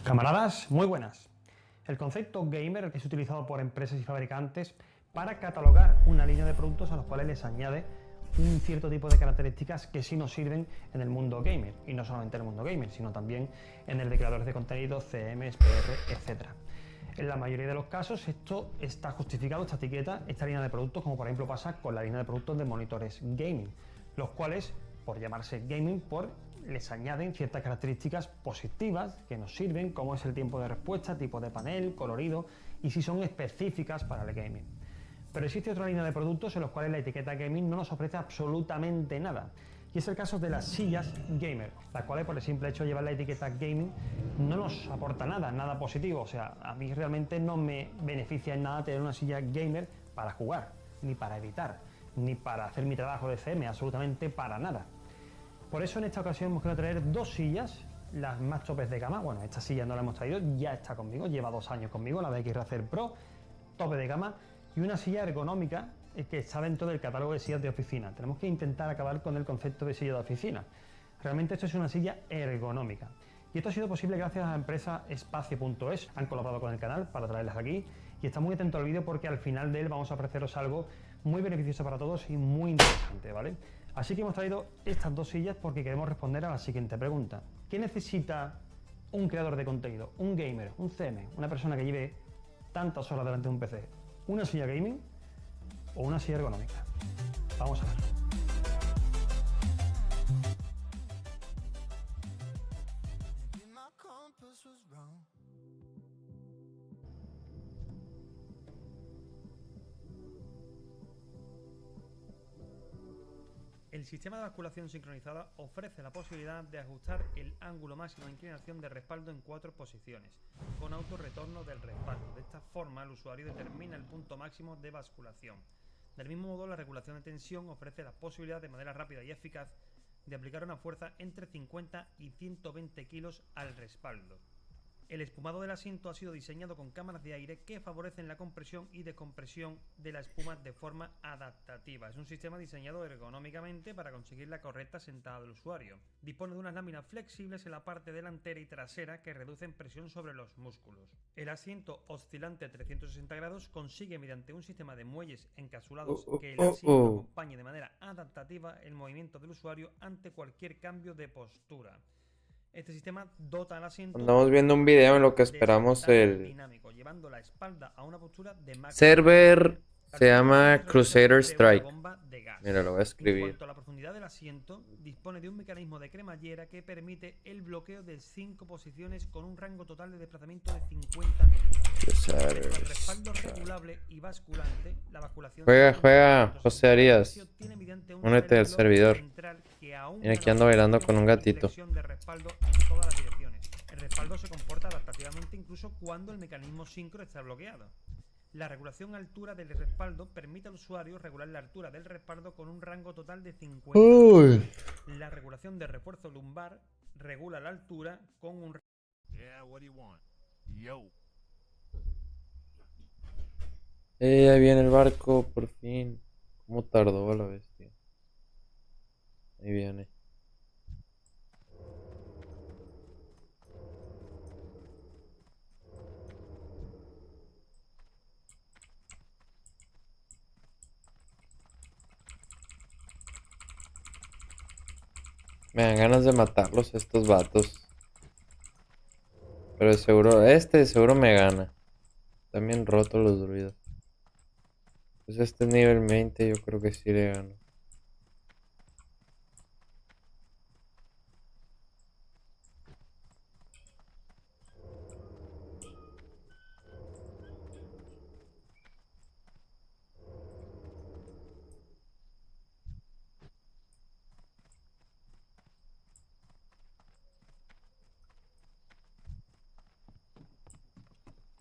Camaradas, muy buenas. El concepto gamer es utilizado por empresas y fabricantes para catalogar una línea de productos a los cuales les añade un cierto tipo de características que sí nos sirven en el mundo gamer, y no solamente en el mundo gamer, sino también en el de creadores de contenido, CMs, PR, etc. En la mayoría de los casos esto está justificado, esta etiqueta, esta línea de productos, como por ejemplo pasa con la línea de productos de monitores gaming, los cuales, por llamarse gaming, les añaden ciertas características positivas que nos sirven, como es el tiempo de respuesta, tipo de panel, colorido, y si son específicas para el gaming. Pero existe otra línea de productos en los cuales la etiqueta gaming no nos ofrece absolutamente nada, y es el caso de las sillas gamer, las cuales por el simple hecho de llevar la etiqueta gaming no nos aporta nada positivo. O sea, a mí realmente no me beneficia en nada tener una silla gamer para jugar, ni para editar, ni para hacer mi trabajo de CM, absolutamente para nada. Por eso en esta ocasión hemos querido traer dos sillas, las más topes de gama. Bueno, esta silla no la hemos traído, ya está conmigo, lleva 2 años conmigo, la de Racer Pro, tope de gama, y una silla ergonómica que está dentro del catálogo de sillas de oficina. Tenemos que intentar acabar con el concepto de silla de oficina. Realmente esto es una silla ergonómica. Y esto ha sido posible gracias a la empresa Espacio.es. Han colaborado con el canal para traerlas aquí. Y está muy atento al vídeo porque al final de él vamos a ofreceros algo muy beneficioso para todos y muy interesante, ¿vale? Así que hemos traído estas dos sillas porque queremos responder a la siguiente pregunta. ¿Qué necesita un creador de contenido, un gamer, un CM, una persona que lleve tantas horas delante de un PC? ¿Una silla gaming o una silla ergonómica? Vamos a verlo. El sistema de basculación sincronizada ofrece la posibilidad de ajustar el ángulo máximo de inclinación de respaldo en 4 posiciones, con autorretorno del respaldo. De esta forma, el usuario determina el punto máximo de basculación. Del mismo modo, la regulación de tensión ofrece la posibilidad de manera rápida y eficaz de aplicar una fuerza entre 50 y 120 kilos al respaldo. El espumado del asiento ha sido diseñado con cámaras de aire que favorecen la compresión y descompresión de la espuma de forma adaptativa. Es un sistema diseñado ergonómicamente para conseguir la correcta sentada del usuario. Dispone de unas láminas flexibles en la parte delantera y trasera que reducen presión sobre los músculos. El asiento oscilante 360 grados consigue mediante un sistema de muelles encapsulados que el asiento acompañe de manera adaptativa el movimiento del usuario ante cualquier cambio de postura. Este sistema dota al asiento. Andamos viendo un video en lo que esperamos el dinámico, llevando la espalda a una postura de máximo server. poder. Se llama Crusader Strike. Bomba de gas. Mira, lo voy a En escribir. cuanto a la profundidad del asiento, dispone de un mecanismo de cremallera que permite el bloqueo de 5 posiciones con un rango total de desplazamiento de 50 milímetros. Crusader El respaldo Strike. regulable y basculante, la basculación Juega, José Arias. tiene mediante un Únete al reloj servidor. central que aúna Mira, aquí la ando bailando posición con un y gatito. flexión de respaldo en todas las direcciones. El respaldo se comporta adaptativamente incluso cuando el mecanismo sincro está bloqueado. La regulación altura del respaldo permite al usuario regular la altura del respaldo con un rango total de 50. La regulación de refuerzo lumbar regula la altura con un... Yeah, what do you want? Yo. Ahí viene el barco, por fin. ¿Cómo tardó la bestia? Ahí viene. Me dan ganas de matarlos a estos vatos. Pero de seguro, de seguro me gana. También roto los druidas. Pues este es nivel 20, yo creo que sí le gano.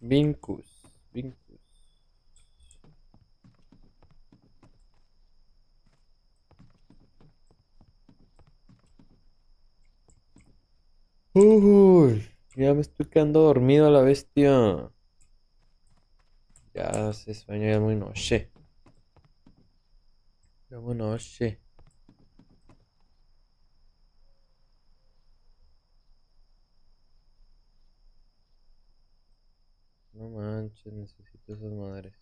Vincus. Uy, ya me estoy quedando dormido a la bestia. Ya hace sueño, ya es muy noche. Ya es muy noche. No manches, necesito esas madres.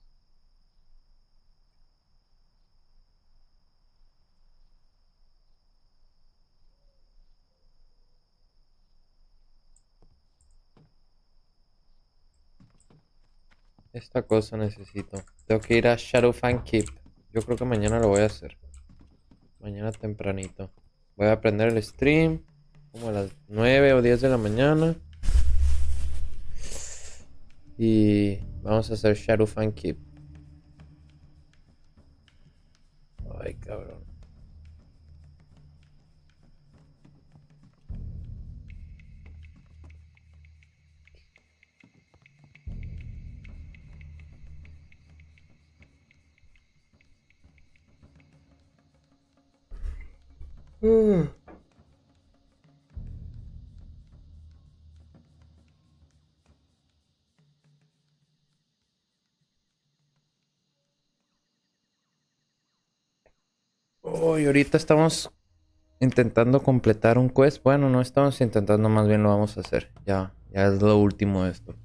Esta cosa necesito. Tengo que ir a Shadow Fan Keep. Yo creo que mañana lo voy a hacer. Mañana tempranito. Voy a aprender el stream. Como a las 9 o 10 de la mañana. Y vamos a hacer Shadow Fan Keep. Ay, cabrón. Uy, ahorita estamos intentando completar un quest. Bueno, no estamos intentando, más bien lo vamos a hacer. Ya es lo último de esto.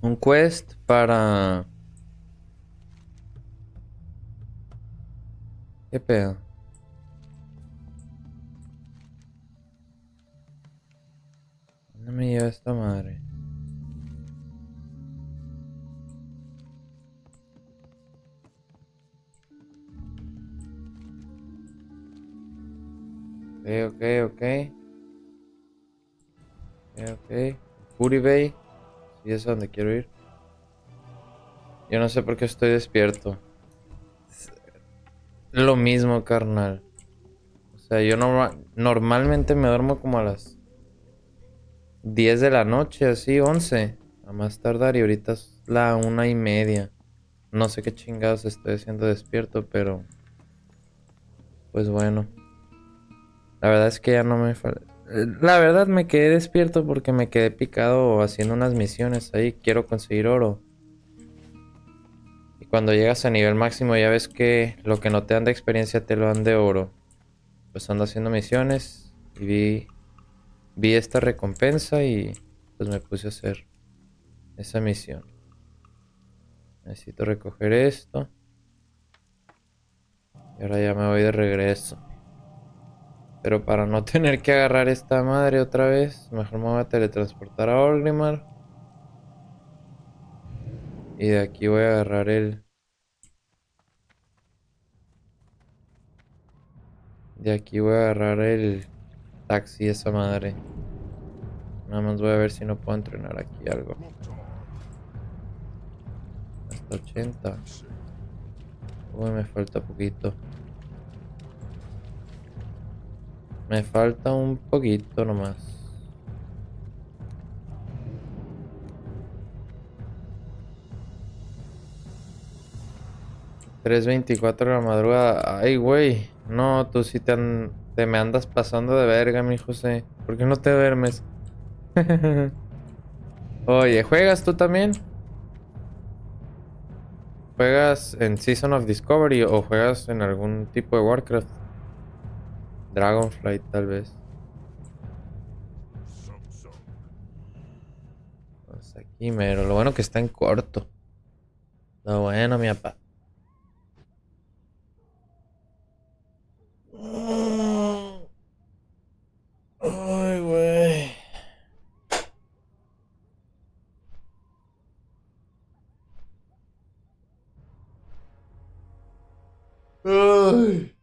Un quest para... ¿Qué pedo? ¿Dónde me lleva esta madre? Ok. Ok. Puri Bay. Sí, es a donde quiero ir. Yo no sé por qué estoy despierto. Es lo mismo, carnal. O sea, yo normalmente me duermo como a las 10 de la noche, así, 11. A más tardar, y ahorita es la 1:30. No sé qué chingados estoy haciendo despierto, pero... Pues bueno. La verdad es que ya no me falta. La verdad me quedé despierto porque me quedé picado haciendo unas misiones ahí. Quiero conseguir oro. Y cuando llegas a nivel máximo ya ves que lo que no te dan de experiencia te lo dan de oro. Pues ando haciendo misiones y vi esta recompensa y pues me puse a hacer esa misión. Necesito recoger esto. Y ahora ya me voy de regreso. Pero para no tener que agarrar esta madre otra vez, mejor me voy a teletransportar a Orgrimmar. Y de aquí voy a agarrar el... De aquí voy a agarrar el taxi, esa madre. Nada más voy a ver si no puedo entrenar aquí algo. Hasta 80. Uy, me falta poquito. Me falta un poquito nomás. $3:24 de la madrugada. Ay, güey. No, tú sí te me andas pasando de verga, mi José. ¿Por qué no te duermes? Oye, ¿juegas tú también? ¿Juegas en Season of Discovery o juegas en algún tipo de Warcraft? Dragonflight, tal vez. Pues aquí mero. Lo bueno que está en corto. Lo bueno, mi papá. Ay, güey. Ay.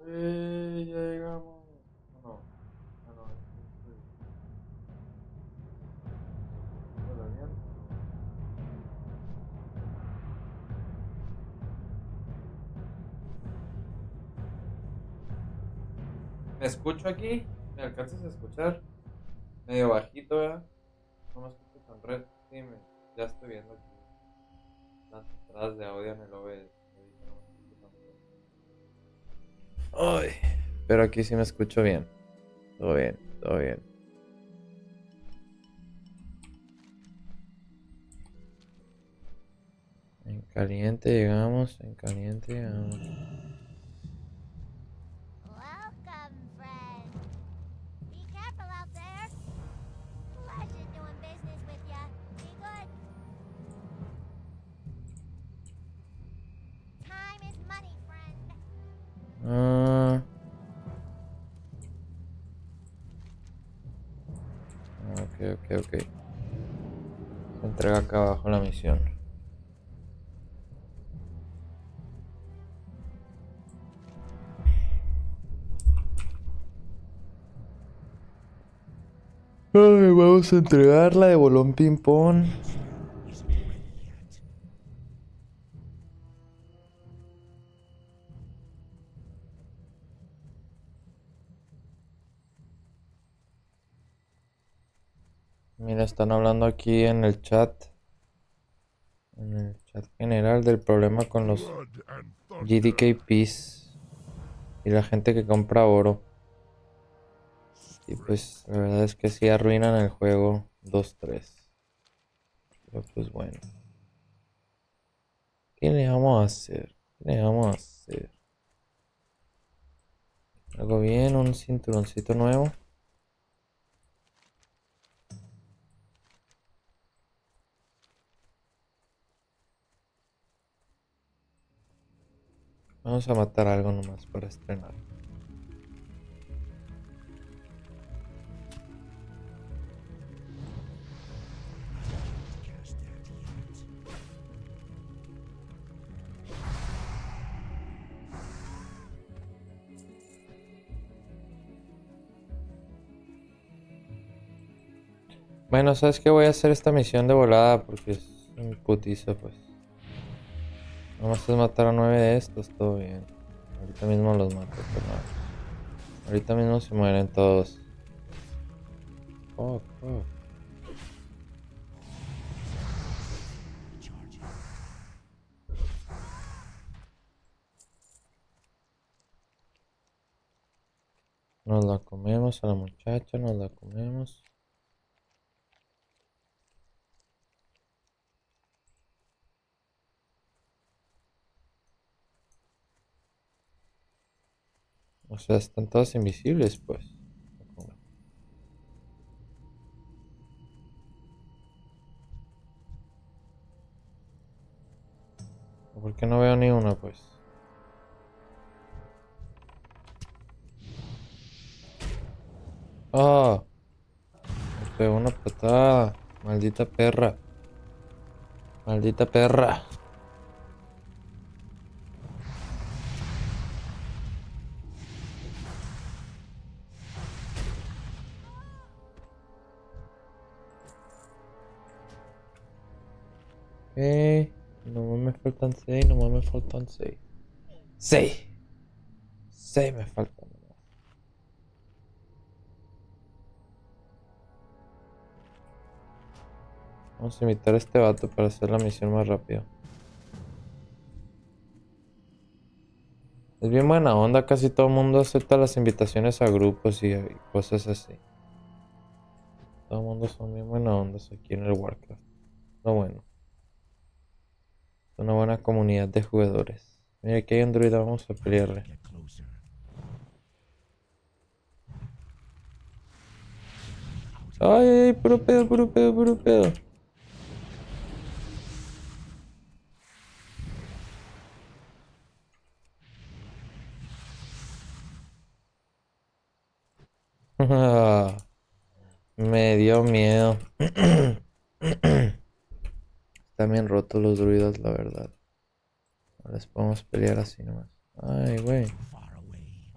Ya llegamos. No, no, ¿Todo bien? ¿Me escucho aquí? ¿Me alcanzas a escuchar? Medio bajito, ¿verdad? No me escucho tan red. Sí, ya estoy viendo aquí las entradas de audio en el OBS. Ay, pero aquí sí me escucho bien. Todo bien, todo bien. En caliente llegamos, en caliente llegamos. Welcome, friend. Be careful out there. Pleasure doing business with ya. Be good. Time is money, friend. Ah, ok. Se entrega acá abajo la misión. Ay, vamos a entregarla de bolón ping pong. Isn't ready yet. Mira, están hablando aquí en el chat. En el chat general del problema con los Blood and thunder. GDKPs y la gente que compra oro. Y pues la verdad es que sí arruinan el juego 2-3. Pero pues bueno. ¿Qué le vamos a hacer? ¿Qué le vamos a hacer? Algo bien, un cinturoncito nuevo. Vamos a matar algo nomás para estrenar. Cast that yet. Bueno, ¿sabes qué? Voy a hacer esta misión de volada porque es un putizo, pues. Vamos a matar a 9 de estos, todo bien. Ahorita mismo los mato, pero no. Ahorita mismo se mueren todos. Fuck. Recharging. Nos la comemos a la muchacha, nos la comemos. O sea, están todas invisibles, pues. ¿Por qué no veo ni una, pues? ¡Ah! Me pegó una patada. Maldita perra. Maldita perra. Nomás me faltan 6, nomás me faltan 6. 6. 6 me faltan. Vamos a imitar a este vato para hacer la misión más rápido. Es bien buena onda, casi todo el mundo acepta las invitaciones a grupos y cosas así. Todo el mundo son bien buena ondas aquí en el Warcraft. Lo bueno. Es una buena comunidad de jugadores. Mira, aquí hay un druida, vamos a pelearle. Get closer. Ay, puro pedo. Me dio miedo. Están bien rotos los druidas, la verdad. No les podemos pelear así nomás. Ay, güey. Far away.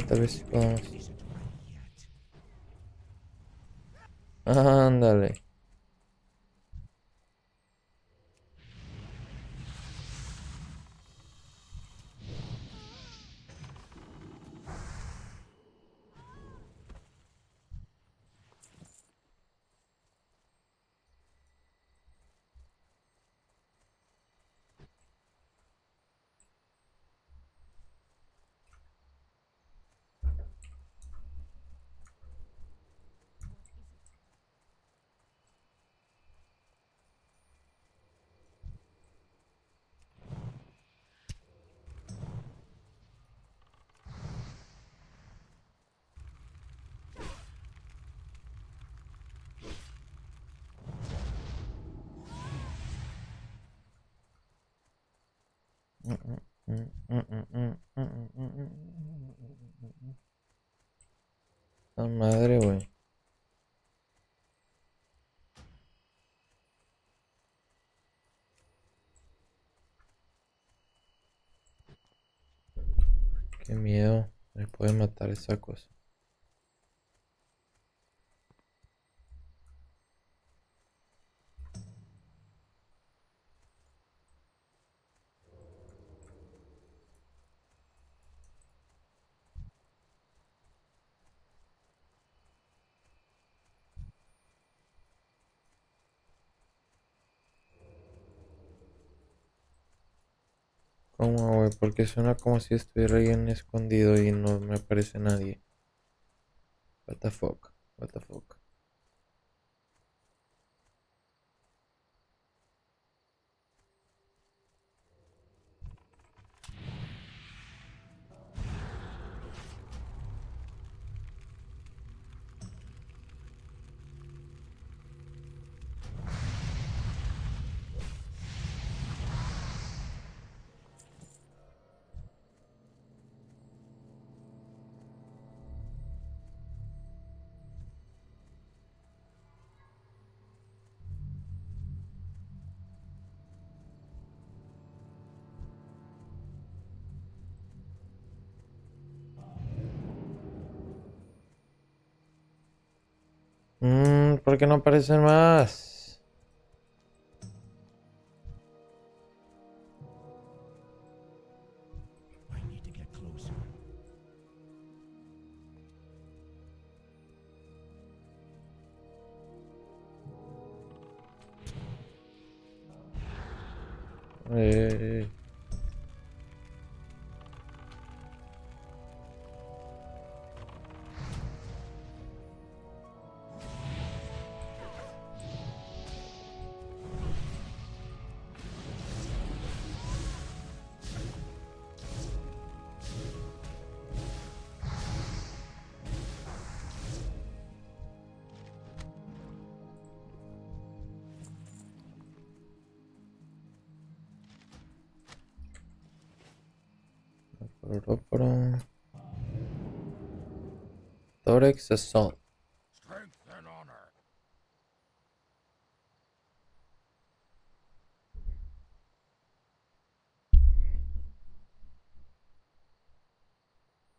Tal vez sí podemos. Isn't ready yet. Ándale. La madre, güey. Qué miedo. Me puede matar esa cosa. ¿Cómo, güey? Porque suena como si estuviera alguien escondido y no me aparece nadie. What the fuck? What the fuck? ¿Por qué no aparecen más? I need to get closer. Eh, Thorax Assault. Strength and honor.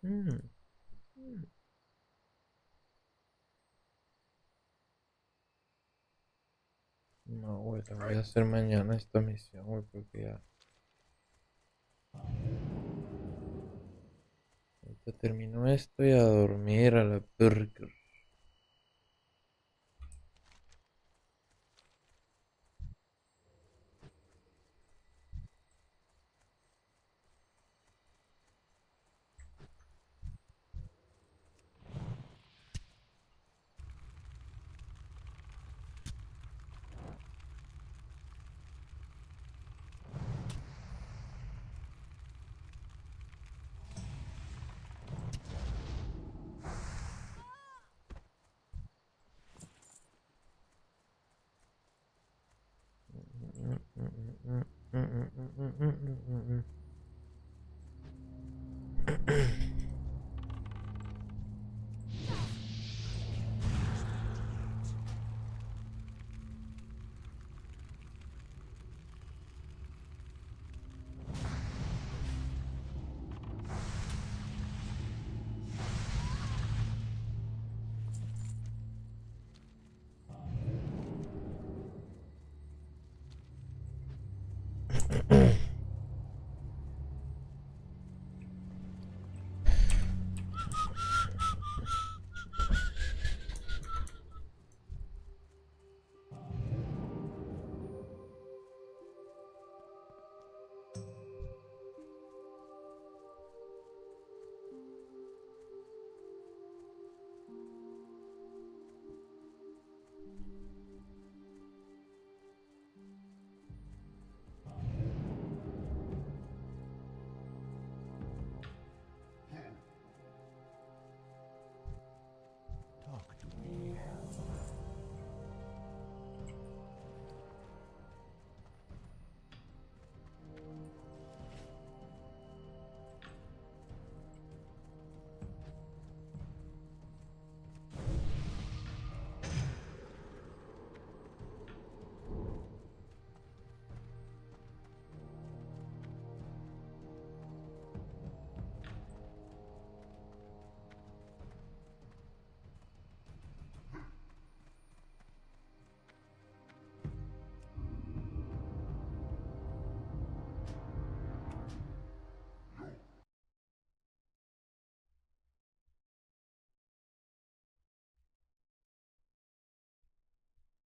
Mm. No, güey, la voy a hacer mañana esta misión, güey, porque ya. Ahorita termino esto y a dormir a la burger.